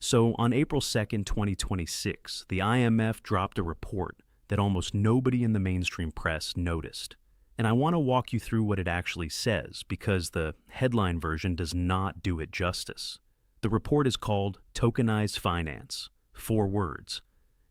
So on April 2nd, 2026, the IMF dropped a report that almost nobody in the mainstream press noticed. And I want to walk you through what it actually says because the headline version does not do it justice. The report is called Tokenized Finance, 4 words.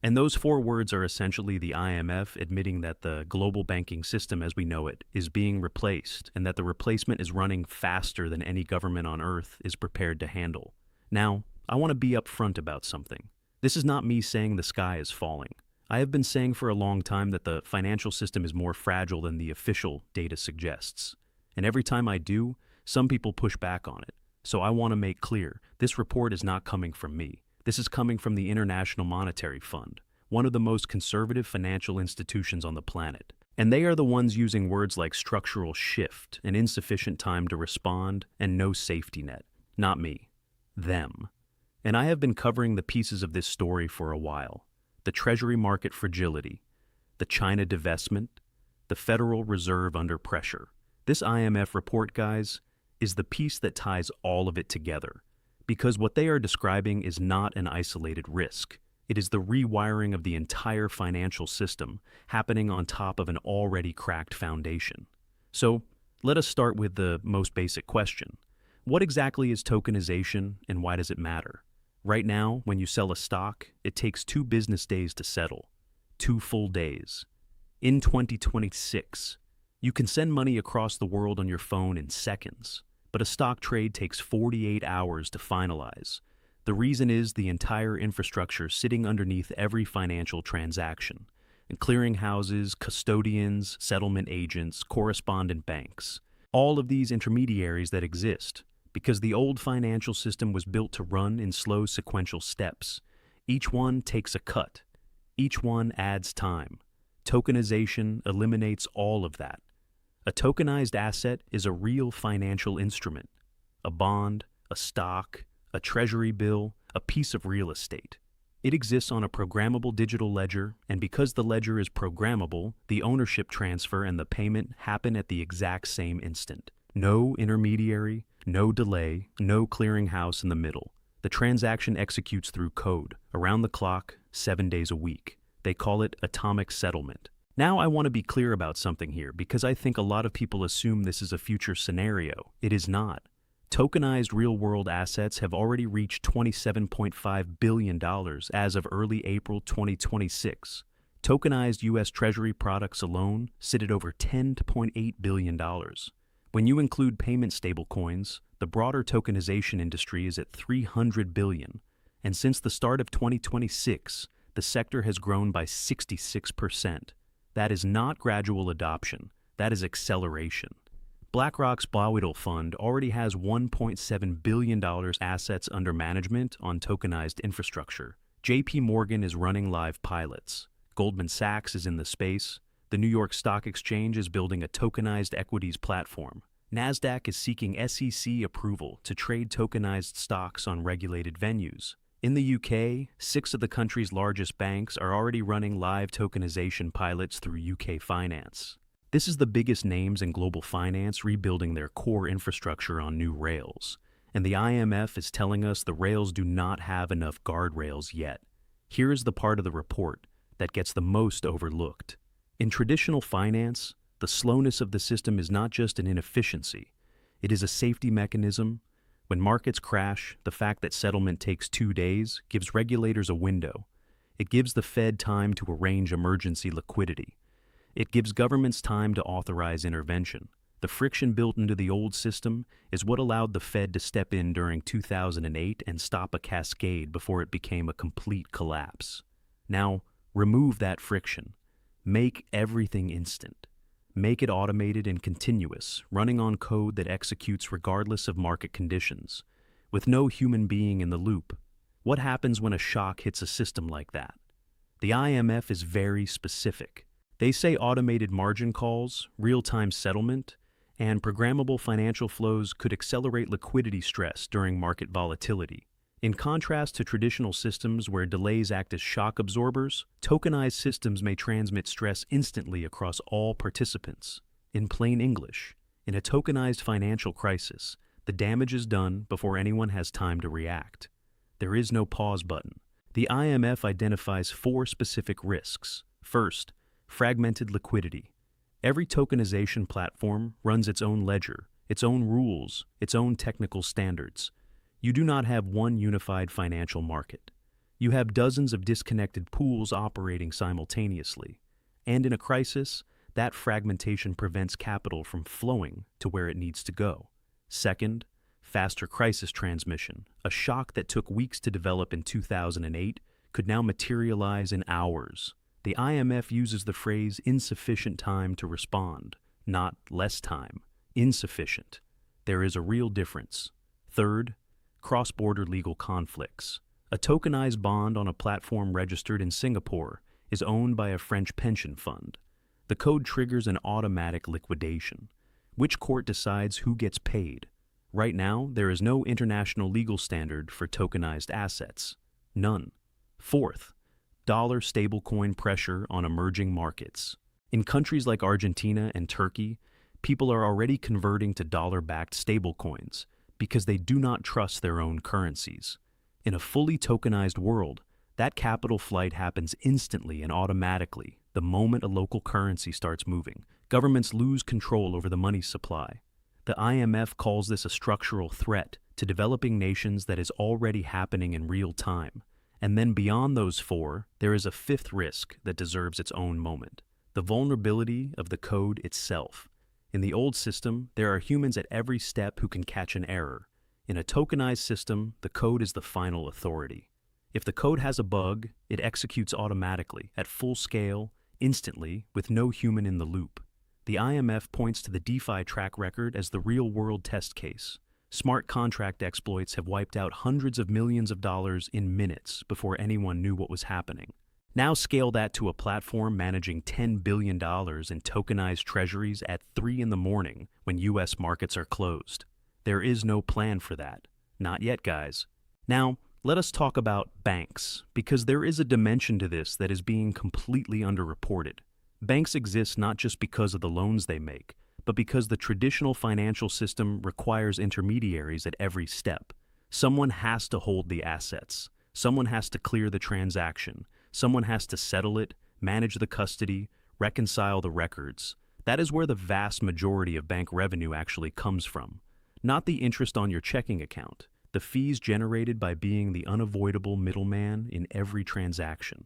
And those 4 words are essentially the IMF admitting that the global banking system as we know it is being replaced and that the replacement is running faster than any government on earth is prepared to handle. Now, I want to be upfront about something. This is not me saying the sky is falling. I have been saying for a long time that the financial system is more fragile than the official data suggests. And every time I do, some people push back on it. So I want to make clear, this report is not coming from me. This is coming from the International Monetary Fund, one of the most conservative financial institutions on the planet. And they are the ones using words like structural shift and insufficient time to respond and no safety net. Not me. Them. And I have been covering the pieces of this story for a while. The Treasury market fragility, the China divestment, the Federal Reserve under pressure. This IMF report, guys, is the piece that ties all of it together. Because what they are describing is not an isolated risk. It is the rewiring of the entire financial system happening on top of an already cracked foundation. So, let us start with the most basic question. What exactly is tokenization and why does it matter? Right now, when you sell a stock, it takes 2 business days to settle. 2 full days. In 2026, you can send money across the world on your phone in seconds, but a stock trade takes 48 hours to finalize. The reason is the entire infrastructure sitting underneath every financial transaction. And clearinghouses, custodians, settlement agents, correspondent banks. All of these intermediaries that exist. Because the old financial system was built to run in slow sequential steps. Each one takes a cut. Each one adds time. Tokenization eliminates all of that. A tokenized asset is a real financial instrument. A bond, a stock, a treasury bill, a piece of real estate. It exists on a programmable digital ledger, and because the ledger is programmable, the ownership transfer and the payment happen at the exact same instant. No intermediary, no delay, no clearinghouse in the middle. The transaction executes through code, around the clock, 7 days a week. They call it atomic settlement. Now I want to be clear about something here because I think a lot of people assume this is a future scenario. It is not. Tokenized real-world assets have already reached $27.5 billion as of early April 2026. Tokenized U.S. Treasury products alone sit at over $10.8 billion. When you include payment stablecoins, the broader tokenization industry is at $300 billion, and since the start of 2026, the sector has grown by 66%. That is not gradual adoption, that is acceleration. BlackRock's BOMBSHELL fund already has $1.7 billion assets under management on tokenized infrastructure. JP Morgan is running live pilots. Goldman Sachs is in the space. The New York Stock Exchange is building a tokenized equities platform. NASDAQ is seeking SEC approval to trade tokenized stocks on regulated venues. In the UK, 6 of the country's largest banks are already running live tokenization pilots through UK Finance. This is the biggest names in global finance rebuilding their core infrastructure on new rails. And the IMF is telling us the rails do not have enough guardrails yet. Here is the part of the report that gets the most overlooked. In traditional finance, the slowness of the system is not just an inefficiency. It is a safety mechanism. When markets crash, the fact that settlement takes 2 days gives regulators a window. It gives the Fed time to arrange emergency liquidity. It gives governments time to authorize intervention. The friction built into the old system is what allowed the Fed to step in during 2008 and stop a cascade before it became a complete collapse. Now, remove that friction. Make everything instant. Make it automated and continuous, running on code that executes regardless of market conditions, with no human being in the loop. What happens when a shock hits a system like that? The IMF is very specific. They say automated margin calls, real-time settlement, and programmable financial flows could accelerate liquidity stress during market volatility. In contrast to traditional systems where delays act as shock absorbers, tokenized systems may transmit stress instantly across all participants. In plain English, in a tokenized financial crisis, the damage is done before anyone has time to react. There is no pause button. The IMF identifies 4 specific risks. First, fragmented liquidity. Every tokenization platform runs its own ledger, its own rules, its own technical standards. You do not have one unified financial market. You have dozens of disconnected pools operating simultaneously. And in a crisis, that fragmentation prevents capital from flowing to where it needs to go. Second, faster crisis transmission. A shock that took weeks to develop in 2008 could now materialize in hours. The IMF uses the phrase insufficient time to respond, not less time. Insufficient. There is a real difference. Third, cross-border legal conflicts. A tokenized bond on a platform registered in Singapore is owned by a French pension fund. The code triggers an automatic liquidation. Which court decides who gets paid? Right now, there is no international legal standard for tokenized assets. None. Fourth, dollar stablecoin pressure on emerging markets. In countries like Argentina and Turkey, people are already converting to dollar-backed stablecoins because they do not trust their own currencies. In a fully tokenized world, that capital flight happens instantly and automatically the moment a local currency starts moving. Governments lose control over the money supply. The IMF calls this a structural threat to developing nations that is already happening in real time. And then beyond those 4, there is a 5th risk that deserves its own moment: the vulnerability of the code itself. In the old system, there are humans at every step who can catch an error. In a tokenized system, the code is the final authority. If the code has a bug, it executes automatically, at full scale, instantly, with no human in the loop. The IMF points to the DeFi track record as the real-world test case. Smart contract exploits have wiped out hundreds of millions of dollars in minutes before anyone knew what was happening. Now scale that to a platform managing $10 billion in tokenized treasuries at 3 in the morning when US markets are closed. There is no plan for that. Not yet, guys. Now, let us talk about banks, because there is a dimension to this that is being completely underreported. Banks exist not just because of the loans they make, but because the traditional financial system requires intermediaries at every step. Someone has to hold the assets. Someone has to clear the transaction. Someone has to settle it, manage the custody, reconcile the records. That is where the vast majority of bank revenue actually comes from. Not the interest on your checking account, the fees generated by being the unavoidable middleman in every transaction.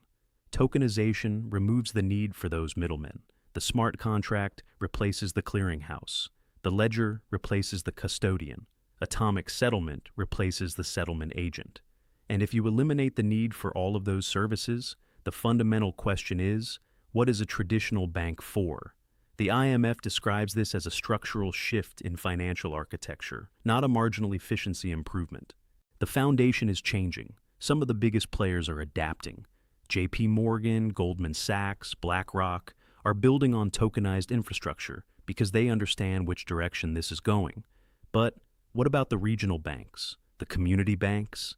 Tokenization removes the need for those middlemen. The smart contract replaces the clearinghouse. The ledger replaces the custodian. Atomic settlement replaces the settlement agent. And if you eliminate the need for all of those services, the fundamental question is, what is a traditional bank for? The IMF describes this as a structural shift in financial architecture, not a marginal efficiency improvement. The foundation is changing. Some of the biggest players are adapting. JP Morgan, Goldman Sachs, BlackRock are building on tokenized infrastructure because they understand which direction this is going. But what about the regional banks, the community banks,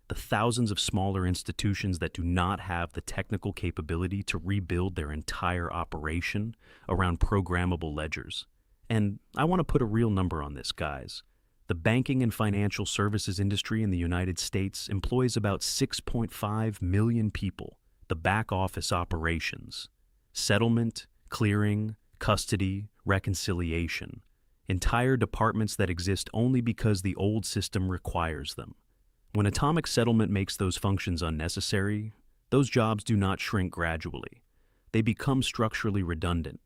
the thousands of smaller institutions that do not have the technical capability to rebuild their entire operation around programmable ledgers? And I want to put a real number on this, guys. The banking and financial services industry in the United States employs about 6.5 million people. The back office operations, settlement, clearing, custody, reconciliation, entire departments that exist only because the old system requires them. When atomic settlement makes those functions unnecessary, those jobs do not shrink gradually. They become structurally redundant.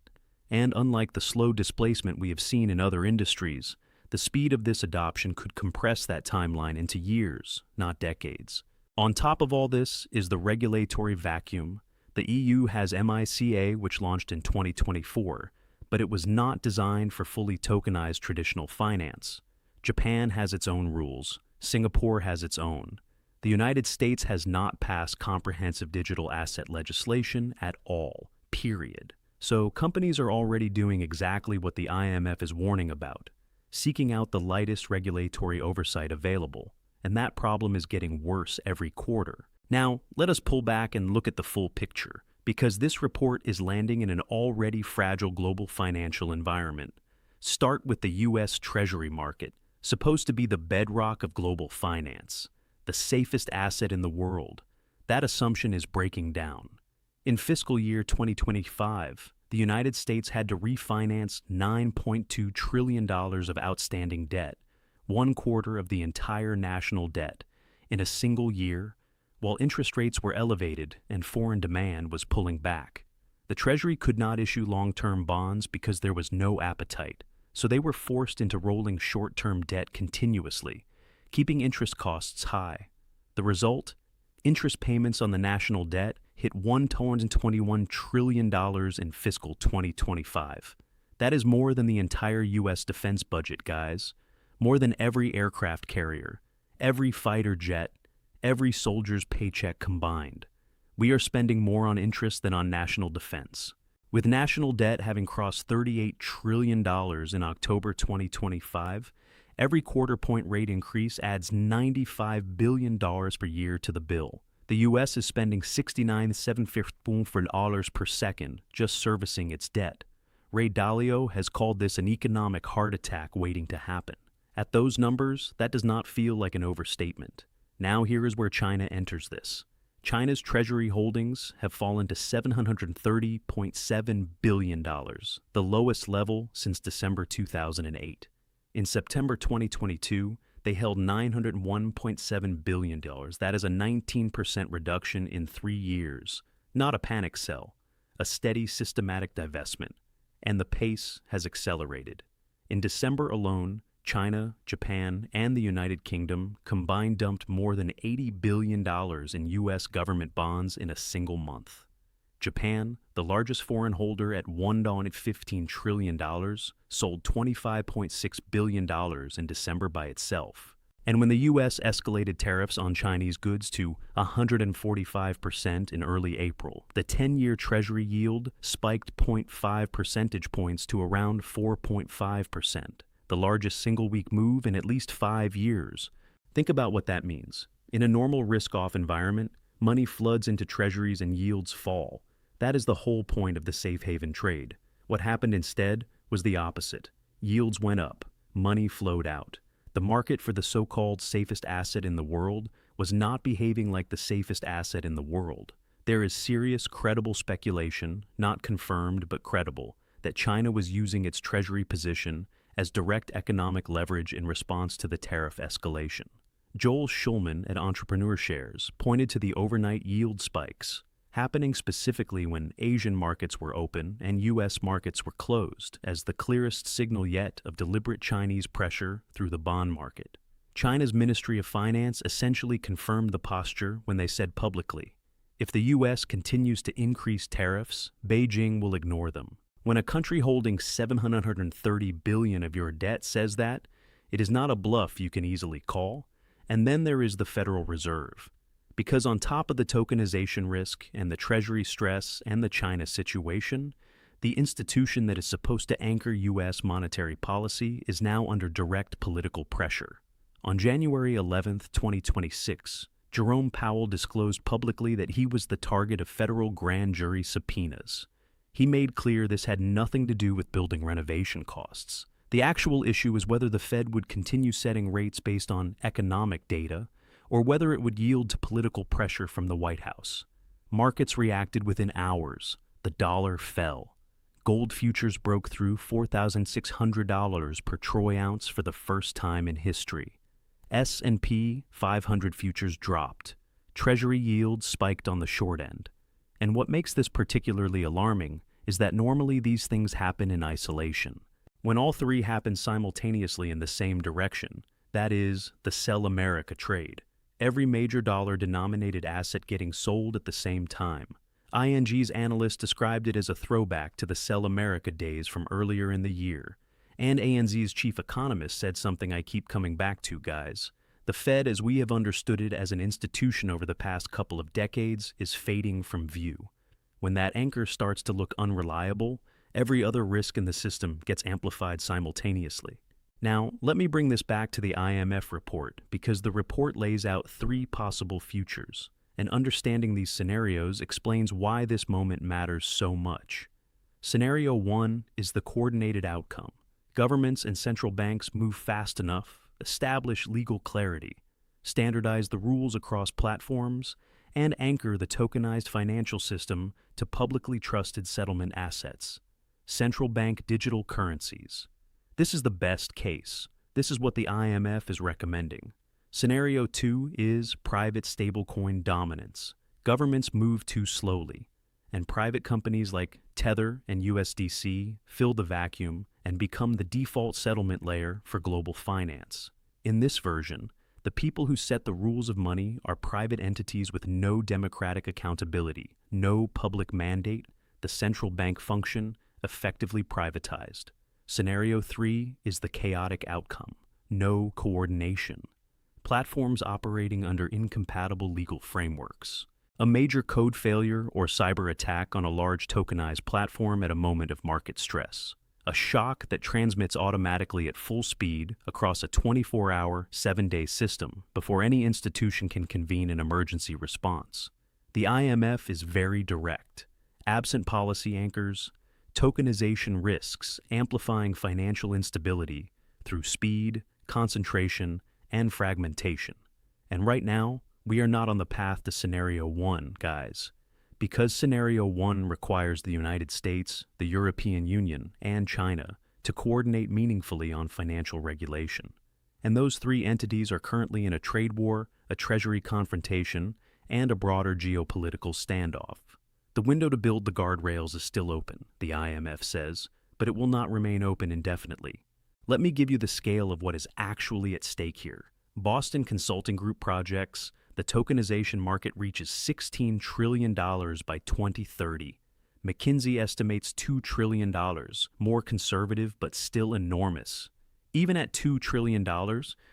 And unlike the slow displacement we have seen in other industries, the speed of this adoption could compress that timeline into years, not decades. On top of all this is the regulatory vacuum. The EU has MiCA, which launched in 2024, but it was not designed for fully tokenized traditional finance. Japan has its own rules. Singapore has its own. The United States has not passed comprehensive digital asset legislation at all, period. So companies are already doing exactly what the IMF is warning about, seeking out the lightest regulatory oversight available. And that problem is getting worse every quarter. Now, let us pull back and look at the full picture, because this report is landing in an already fragile global financial environment. Start with the U.S. Treasury market, supposed to be the bedrock of global finance. the safest asset in the world, that assumption is breaking down. In fiscal year 2025, the United States had to refinance $9.2 trillion of outstanding debt, 1/4 of the entire national debt, in a single year, while interest rates were elevated and foreign demand was pulling back. The Treasury could not issue long-term bonds because there was no appetite, so they were forced into rolling short-term debt continuously, keeping interest costs high. The result? Interest payments on the national debt hit $121 trillion in fiscal 2025. That is more than the entire U.S. defense budget, guys. More than every aircraft carrier, every fighter jet, every soldier's paycheck combined. We are spending more on interest than on national defense. With national debt having crossed $38 trillion in October 2025, every quarter-point rate increase adds $95 billion per year to the bill. The U.S. is spending $69.74 per second just servicing its debt. Ray Dalio has called this an economic heart attack waiting to happen. At those numbers, that does not feel like an overstatement. Now here is where China enters this. China's Treasury holdings have fallen to $730.7 billion, the lowest level since December 2008. In September 2022, they held $901.7 billion. That is a 19% reduction in 3 years. Not a panic sell, a steady, systematic divestment. And the pace has accelerated. In December alone, China, Japan, and the United Kingdom combined dumped more than $80 billion in U.S. government bonds in a single month. Japan, the largest foreign holder at $1.15 trillion, sold $25.6 billion in December by itself. And when the U.S. escalated tariffs on Chinese goods to 145% in early April, the 10-year Treasury yield spiked 0.5 percentage points to around 4.5%, the largest single-week move in at least 5 years. Think about what that means. In a normal risk-off environment, money floods into Treasuries and yields fall. That is the whole point of the safe haven trade. What happened instead was the opposite. Yields went up, money flowed out. The market for the so-called safest asset in the world was not behaving like the safest asset in the world. There is serious, credible speculation, not confirmed but credible, that China was using its Treasury position as direct economic leverage in response to the tariff escalation. Joel Schulman at Entrepreneur Shares pointed to the overnight yield spikes, happening specifically when Asian markets were open and U.S. markets were closed, as the clearest signal yet of deliberate Chinese pressure through the bond market. China's Ministry of Finance essentially confirmed the posture when they said publicly, if the U.S. continues to increase tariffs, Beijing will ignore them. When a country holding $730 billion of your debt says that, it is not a bluff you can easily call. And then there is the Federal Reserve. Because on top of the tokenization risk and the Treasury stress and the China situation, the institution that is supposed to anchor U.S. monetary policy is now under direct political pressure. On January 11, 2026, Jerome Powell disclosed publicly that he was the target of federal grand jury subpoenas. He made clear this had nothing to do with building renovation costs. The actual issue is whether the Fed would continue setting rates based on economic data, or whether it would yield to political pressure from the White House. Markets reacted within hours. The dollar fell. Gold futures broke through $4,600 per troy ounce for the first time in history. S&P 500 futures dropped. Treasury yields spiked on the short end. And what makes this particularly alarming is that normally these things happen in isolation. When all three happen simultaneously in the same direction, that is, the sell America trade, every major dollar-denominated asset getting sold at the same time. ING's analyst described it as a throwback to the sell America days from earlier in the year. And ANZ's chief economist said something I keep coming back to, guys. The Fed, as we have understood it as an institution over the past couple of decades, is fading from view. When that anchor starts to look unreliable, every other risk in the system gets amplified simultaneously. Now, let me bring this back to the IMF report, because the report lays out 3 possible futures, and understanding these scenarios explains why this moment matters so much. Scenario 1 is the coordinated outcome. Governments and central banks move fast enough, establish legal clarity. standardize the rules across platforms, and anchor the tokenized financial system to publicly trusted settlement assets, central bank digital currencies. This is the best case. This is what the IMF is recommending. Scenario 2 is private stablecoin dominance. Governments move too slowly, and private companies like Tether and USDC fill the vacuum and become the default settlement layer for global finance. In this version, the people who set the rules of money are private entities with no democratic accountability, no public mandate, the central bank function effectively privatized. Scenario 3 is the chaotic outcome, no coordination. Platforms operating under incompatible legal frameworks. A major code failure or cyber attack on a large tokenized platform at a moment of market stress. A shock that transmits automatically at full speed across a 24-hour, 7-day system before any institution can convene an emergency response. The IMF is very direct. Absent policy anchors, tokenization risks amplifying financial instability through speed, concentration, and fragmentation. And right now, we are not on the path to Scenario 1, guys. Because Scenario 1 requires the United States, the European Union, and China to coordinate meaningfully on financial regulation. And those three entities are currently in a trade war, a Treasury confrontation, and a broader geopolitical standoff. The window to build the guardrails is still open, the IMF says, but it will not remain open indefinitely. Let me give you the scale of what is actually at stake here. Boston Consulting Group projects the tokenization market reaches $16 trillion by 2030. McKinsey estimates $2 trillion, more conservative but still enormous. Even at $2 trillion,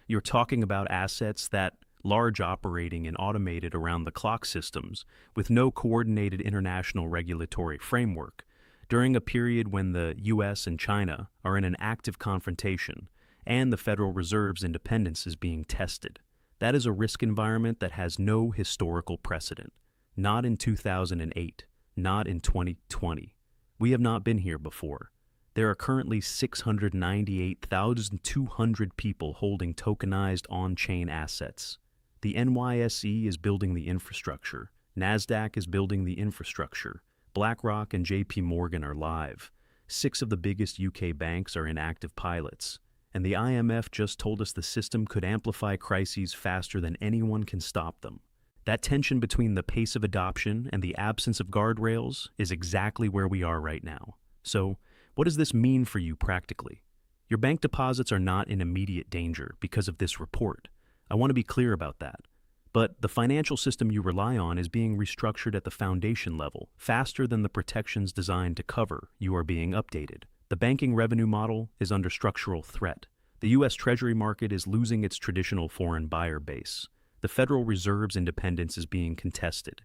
you're talking about assets that large operating and automated around-the-clock systems with no coordinated international regulatory framework during a period when the US and China are in an active confrontation and the Federal Reserve's independence is being tested. That is a risk environment that has no historical precedent. Not in 2008, not in 2020. We have not been here before. There are currently 698,200 people holding tokenized on-chain assets. The NYSE is building the infrastructure. NASDAQ is building the infrastructure. BlackRock and JP Morgan are live. 6 of the biggest UK banks are in active pilots. And the IMF just told us the system could amplify crises faster than anyone can stop them. That tension between the pace of adoption and the absence of guardrails is exactly where we are right now. So, what does this mean for you practically? Your bank deposits are not in immediate danger because of this report. I want to be clear about that. But the financial system you rely on is being restructured at the foundation level, faster than the protections designed to cover you are being updated. The banking revenue model is under structural threat. The U.S. Treasury market is losing its traditional foreign buyer base. The Federal Reserve's independence is being contested.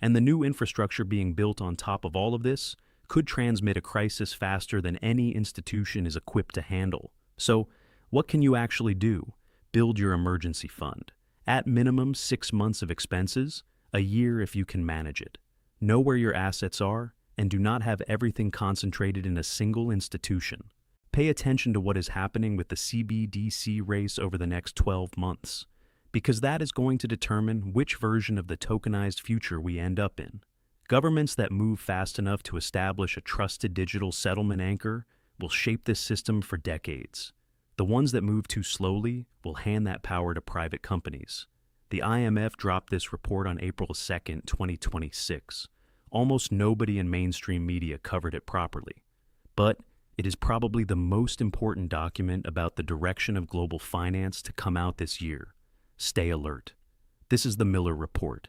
And the new infrastructure being built on top of all of this could transmit a crisis faster than any institution is equipped to handle. So, what can you actually do? Build your emergency fund. At minimum 6 months of expenses, a year if you can manage it. Know where your assets are, and do not have everything concentrated in a single institution. Pay attention to what is happening with the CBDC race over the next 12 months, because that is going to determine which version of the tokenized future we end up in. Governments that move fast enough to establish a trusted digital settlement anchor will shape this system for decades. The ones that move too slowly will hand that power to private companies. The IMF dropped this report on April 2nd, 2026. Almost nobody in mainstream media covered it properly. But it is probably the most important document about the direction of global finance to come out this year. Stay alert. This is the Miller Report.